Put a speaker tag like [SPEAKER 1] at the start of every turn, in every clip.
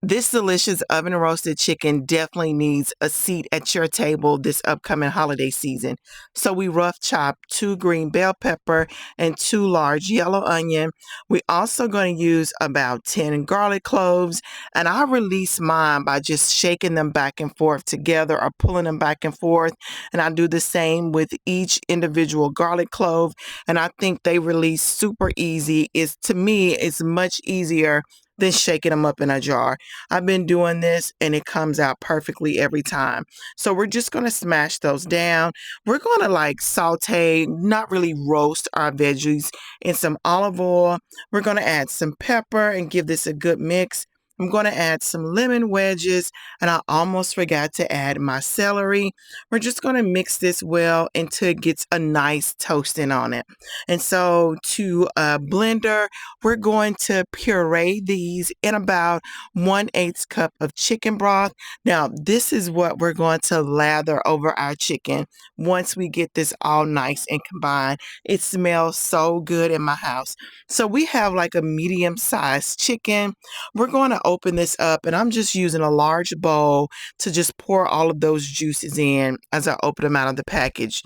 [SPEAKER 1] This delicious oven roasted chicken definitely needs a seat at your table this upcoming holiday season. So we rough chop 2 green bell pepper and 2 large yellow onion. We also going to use about 10 garlic cloves, and I release mine by just shaking them back and forth together or pulling them back and forth. And I do the same with each individual garlic clove, and I think they release super easy. It's, to me, it's much easier than shaking them up in a jar. I've been doing this and it comes out perfectly every time. So we're just going to smash those down. We're going to like saute, not really roast our veggies in some olive oil. We're going to add some pepper and give this a good mix. I'm going to add some lemon wedges, and I almost forgot to add my celery. We're just going to mix this well until it gets a nice toasting on it. And so to a blender, we're going to puree these in about 1/8 cup of chicken broth. Now, this is what we're going to lather over our chicken once we get this all nice and combined. It smells so good in my house. So we have like a medium-sized chicken. We're going to open this up, and I'm just using a large bowl to just pour all of those juices in as I open them out of the package.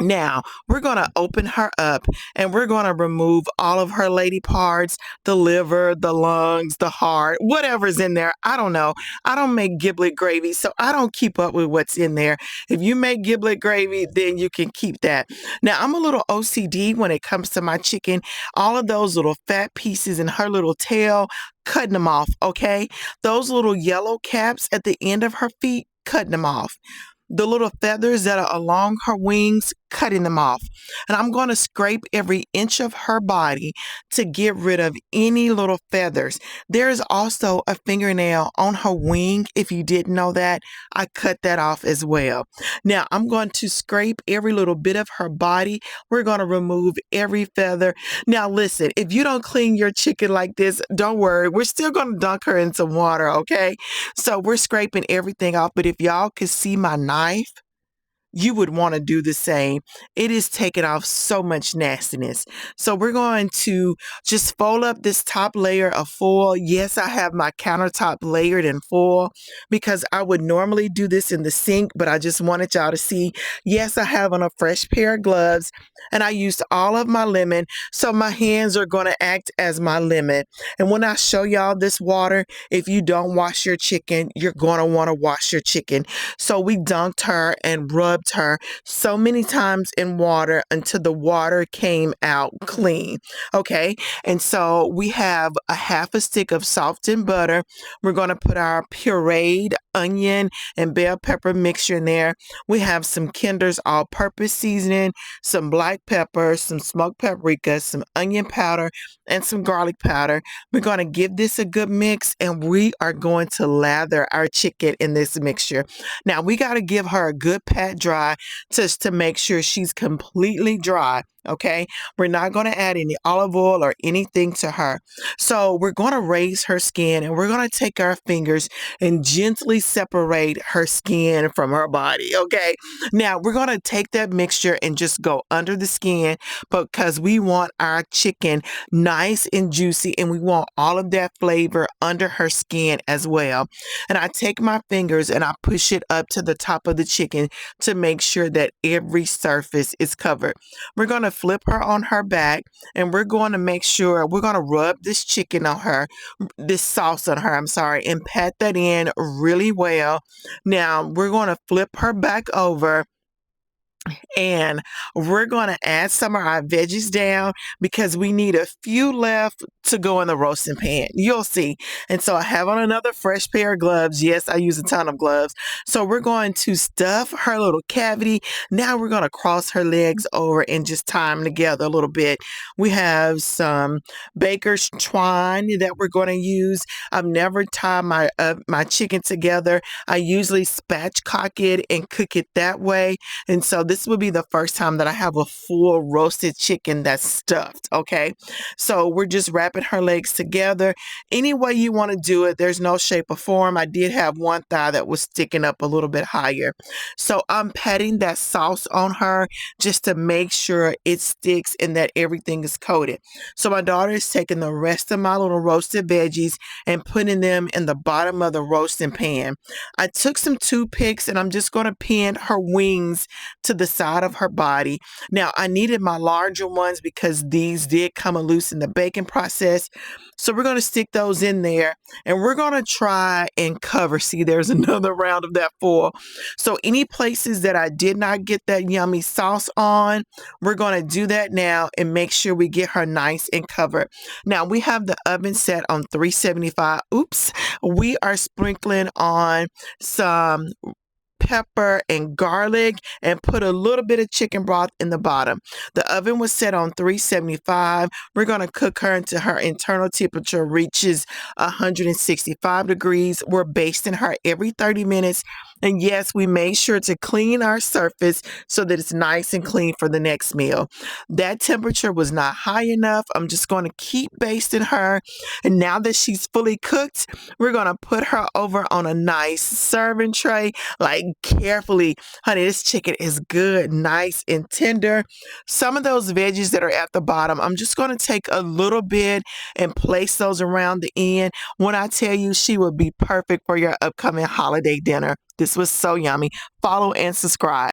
[SPEAKER 1] Now, we're going to open her up and we're going to remove all of her lady parts, the liver, the lungs, the heart, whatever's in there. I don't know. I don't make giblet gravy, so I don't keep up with what's in there. If you make giblet gravy, then you can keep that. Now, I'm a little OCD when it comes to my chicken. All of those little fat pieces and her little tail, cutting them off, okay? Those little yellow caps at the end of her feet, cutting them off. The little feathers that are along her wings, cutting them off. And I'm going to scrape every inch of her body to get rid of any little feathers. There's also a fingernail on her wing. If you didn't know that, I cut that off as well. Now I'm going to scrape every little bit of her body. We're going to remove every feather. Now listen, if you don't clean your chicken like this, don't worry. We're still going to dunk her in some water, okay? So we're scraping everything off. But if y'all could see my knife, you would want to do the same. It is taking off so much nastiness. So we're going to just fold up this top layer of foil. Yes, I have my countertop layered in foil because I would normally do this in the sink, but I just wanted y'all to see. Yes, I have on a fresh pair of gloves, and I used all of my lemon. So my hands are going to act as my lemon. And when I show y'all this water, if you don't wash your chicken, you're going to want to wash your chicken. So we dunked her and rubbed her so many times in water until the water came out clean. Okay. And so we have a half a stick of softened butter. We're going to put our pureed onion and bell pepper mixture in there. We have some Kinder's all-purpose seasoning, some black pepper, some smoked paprika, some onion powder, and some garlic powder. We're going to give this a good mix, and we are going to lather our chicken in this mixture. Now, we got to give her a good pat dry just to make sure she's completely dry. Okay, we're not going to add any olive oil or anything to her. So we're going to raise her skin, and we're going to take our fingers and gently separate her skin from her body. Okay, now we're going to take that mixture and just go under the skin because we want our chicken nice and juicy, and we want all of that flavor under her skin as well. And I take my fingers and I push it up to the top of the chicken to make sure that every surface is covered. We're going to flip her on her back, and we're going to make sure we're going to rub this chicken on her, this sauce on her, I'm sorry, and pat that in really well. Now we're going to flip her back over, and we're going to add some of our veggies down because we need a few left to go in the roasting pan. You'll see. And so I have on another fresh pair of gloves. Yes, I use a ton of gloves. So we're going to stuff her little cavity. Now we're going to cross her legs over and just tie them together a little bit. We have some baker's twine that we're going to use. I've never tied my chicken together. I usually spatchcock it and cook it that way. And so this will be the first time that I have a full roasted chicken that's stuffed, okay? So we're just wrapping her legs together. Any way you want to do it, there's no shape or form. I did have one thigh that was sticking up a little bit higher. So I'm patting that sauce on her just to make sure it sticks and that everything is coated. So my daughter is taking the rest of my little roasted veggies and putting them in the bottom of the roasting pan. I took some toothpicks and I'm just going to pin her wings to the side of her body. Now, I needed my larger ones because these did come loose in the baking process. So we're going to stick those in there and we're going to try and cover. See, there's another round of that foil. So any places that I did not get that yummy sauce on, we're going to do that now and make sure we get her nice and covered. Now we have the oven set on 375. Oops, we are sprinkling on some pepper and garlic and put a little bit of chicken broth in the bottom. The oven was set on 375. We're going to cook her until her internal temperature reaches 165 degrees. We're basting her every 30 minutes. And yes, we made sure to clean our surface so that it's nice and clean for the next meal. That temperature was not high enough. I'm just going to keep basting her. And now that she's fully cooked, we're going to put her over on a nice serving tray, like carefully. Honey, this chicken is good, nice and tender. Some of those veggies that are at the bottom, I'm just going to take a little bit and place those around the end. When I tell you, she will be perfect for your upcoming holiday dinner. This was so yummy. Follow and subscribe.